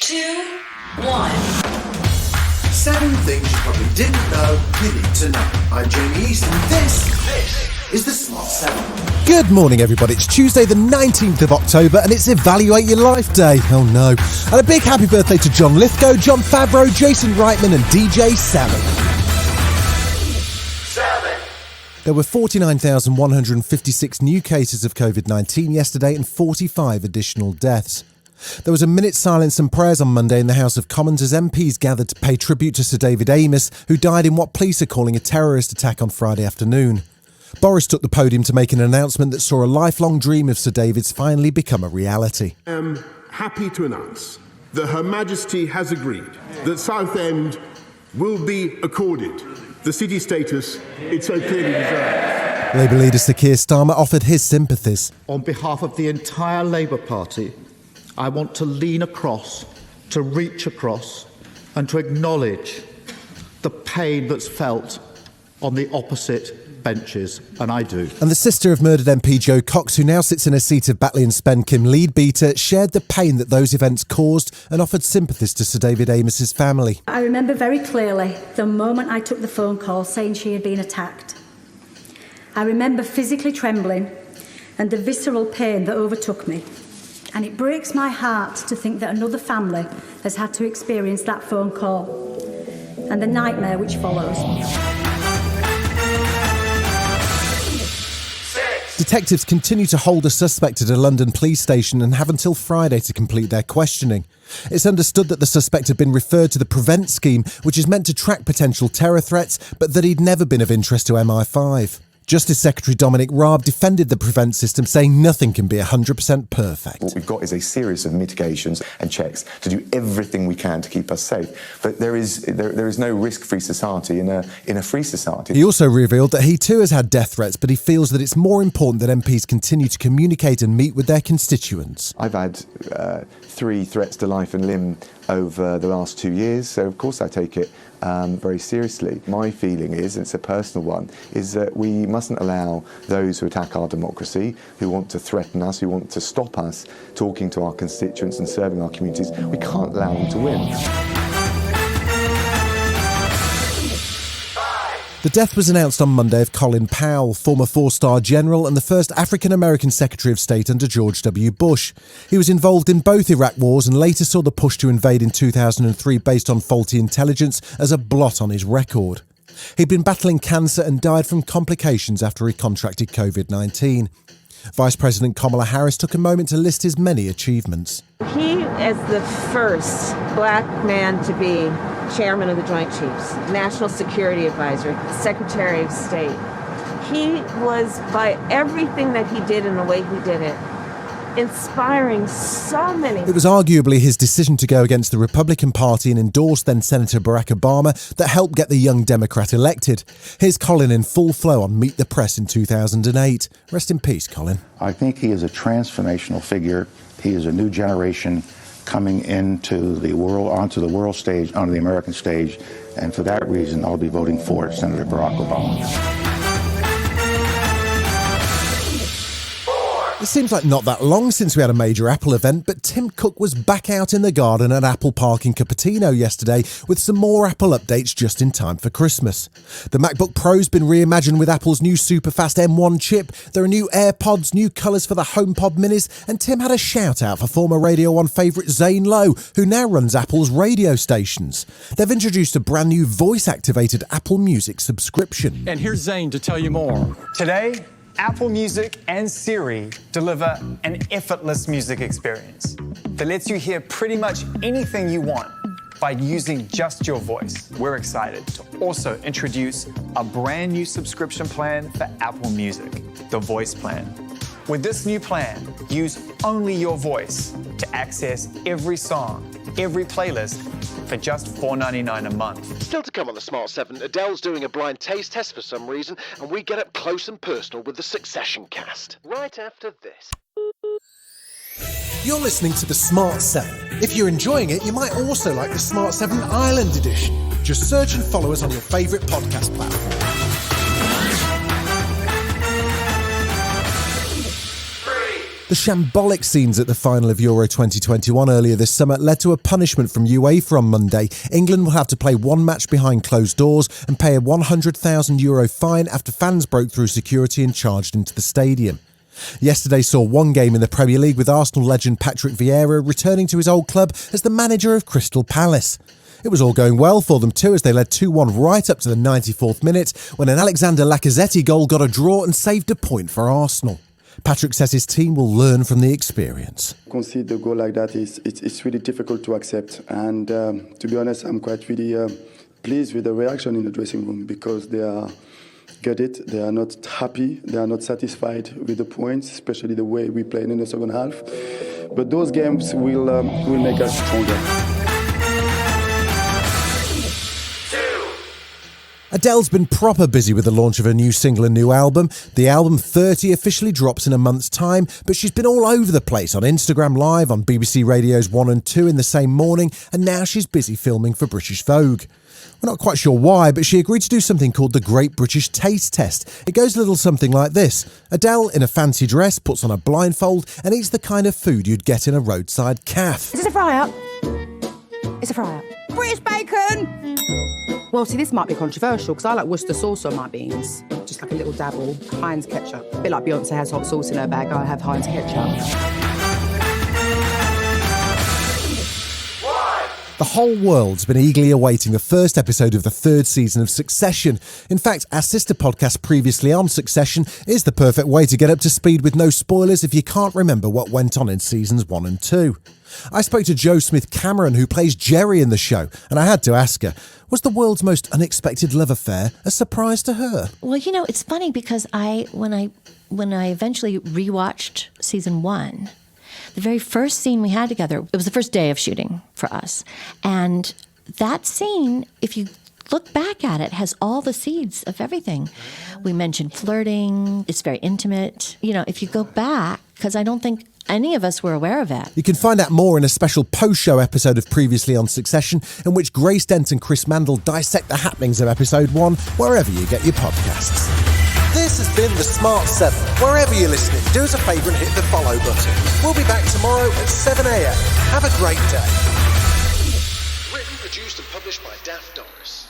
2, 1. 7 things you probably didn't know you need to know. I'm Jamie East, and this is the Smart 7. Good morning, everybody. It's Tuesday the 19th of October, and it's Evaluate Your Life Day. Oh no. And a big happy birthday to John Lithgow, John Favreau, Jason Reitman and DJ Salmon. 7. There were 49,156 new cases of COVID-19 yesterday and 45 additional deaths. There was a minute's silence and prayers on Monday in the House of Commons as MPs gathered to pay tribute to Sir David Amess, who died in what police are calling a terrorist attack on Friday afternoon. Boris took the podium to make an announcement that saw a lifelong dream of Sir David's finally become a reality. I am happy to announce that Her Majesty has agreed that Southend will be accorded the city status it so clearly deserves. Labour leader Sir Keir Starmer offered his sympathies. On behalf of the entire Labour Party, I want to lean across, to reach across, and to acknowledge the pain that's felt on the opposite benches, and I do. And the sister of murdered MP Jo Cox, who now sits in a seat of Batley and Spenkim lead beater, shared the pain that those events caused and offered sympathies to Sir David Amess's family. I remember very clearly the moment I took the phone call saying she had been attacked. I remember physically trembling and the visceral pain that overtook me. And it breaks my heart to think that another family has had to experience that phone call and the nightmare which follows. Detectives continue to hold a suspect at a London police station and have until Friday to complete their questioning. It's understood that the suspect had been referred to the PREVENT scheme, which is meant to track potential terror threats, but that he'd never been of interest to MI5. Justice Secretary Dominic Raab defended the PREVENT system, saying nothing can be 100% perfect. What we've got is a series of mitigations and checks to do everything we can to keep us safe. But there is no risk-free society in a free society. He also revealed that he too has had death threats, but he feels that it's more important that MPs continue to communicate and meet with their constituents. I've had 3 threats to life and limb over the last 2 years, so of course I take it very seriously. My feeling is, and it's a personal one, is that we mustn't allow those who attack our democracy, who want to threaten us, who want to stop us talking to our constituents and serving our communities, we can't allow them to win. The death was announced on Monday of Colin Powell, former 4-star general and the first African-American Secretary of State under George W. Bush. He was involved in both Iraq wars and later saw the push to invade in 2003 based on faulty intelligence as a blot on his record. He'd been battling cancer and died from complications after he contracted COVID-19. Vice President Kamala Harris took a moment to list his many achievements. He is the first black man to be chairman of the Joint Chiefs, National Security Advisor, Secretary of State. He was, by everything that he did and the way he did it, inspiring so many. It was arguably his decision to go against the Republican Party and endorse then Senator Barack Obama that helped get the young Democrat elected. Here's Colin in full flow on Meet the Press in 2008. Rest in peace, Colin. I think he is a transformational figure. He is a new generation coming into the world, onto the world stage, onto the American stage, and for that reason, I'll be voting for Senator Barack Obama. It seems like not that long since we had a major Apple event, but Tim Cook was back out in the garden at Apple Park in Cupertino yesterday with some more Apple updates just in time for Christmas. The MacBook Pro's been reimagined with Apple's new super-fast M1 chip, there are new AirPods, new colours for the HomePod minis, and Tim had a shout-out for former Radio 1 favourite Zane Lowe, who now runs Apple's radio stations. They've introduced a brand new voice-activated Apple Music subscription. And here's Zane to tell you more. Today, Apple Music and Siri deliver an effortless music experience that lets you hear pretty much anything you want by using just your voice. We're excited to also introduce a brand new subscription plan for Apple Music, the Voice Plan. With this new plan, use only your voice to access every song, every playlist for just $4.99 a month. Still to come on the Smart 7, Adele's doing a blind taste test for some reason, and we get up close and personal with the Succession cast. Right after this. You're listening to the Smart 7. If you're enjoying it, you might also like the Smart 7 Ireland edition. Just search and follow us on your favourite podcast platform. 3, The shambolic scenes at the final of Euro 2021 earlier this summer led to a punishment from UEFA on Monday. England will have to play one match behind closed doors and pay a €100,000 fine after fans broke through security and charged into the stadium. Yesterday saw one game in the Premier League with Arsenal legend Patrick Vieira returning to his old club as the manager of Crystal Palace. It was all going well for them too, as they led 2-1 right up to the 94th minute when an Alexander Lacazette goal got a draw and saved a point for Arsenal. Patrick says his team will learn from the experience. Concede a goal like that it's really difficult to accept, and to be honest, I'm quite really pleased with the reaction in the dressing room, because they are get it, they are not happy, they are not satisfied with the points, especially the way we played in the second half. But those games will make us stronger. Adele's been proper busy with the launch of her new single and new album. The album 30 officially drops in a month's time, but she's been all over the place on Instagram Live, on BBC Radio's 1 and 2 in the same morning, and now she's busy filming for British Vogue. We're not quite sure why, but she agreed to do something called the Great British Taste Test. It goes a little something like this. Adele, in a fancy dress, puts on a blindfold and eats the kind of food you'd get in a roadside cafe. Is this a fry-up? It's a fry-up. British bacon! Well, see, this might be controversial because I like Worcester sauce on my beans. Just like a little dabble. Heinz ketchup. A bit like Beyonce has hot sauce in her bag, I have Heinz ketchup. The whole world's been eagerly awaiting the first episode of the third season of Succession. In fact, our sister podcast previously on Succession is the perfect way to get up to speed with no spoilers if you can't remember what went on in seasons 1 and 2. I spoke to Jo Smith-Cameron, who plays Jerry in the show, and I had to ask her, was the world's most unexpected love affair a surprise to her? Well, you know, it's funny because when I eventually rewatched season 1, the very first scene we had together, it was the first day of shooting for us. And that scene, if you look back at it, has all the seeds of everything. We mentioned flirting. It's very intimate. You know, if you go back, because I don't think any of us were aware of it. You can find out more in a special post-show episode of Previously on Succession, in which Grace Dent and Chris Mandel dissect the happenings of episode 1, wherever you get your podcasts. This has been The Smart 7. Wherever you're listening, do us a favour and hit the follow button. We'll be back tomorrow at 7 a.m. Have a great day. Written, produced and published by Daft Doris.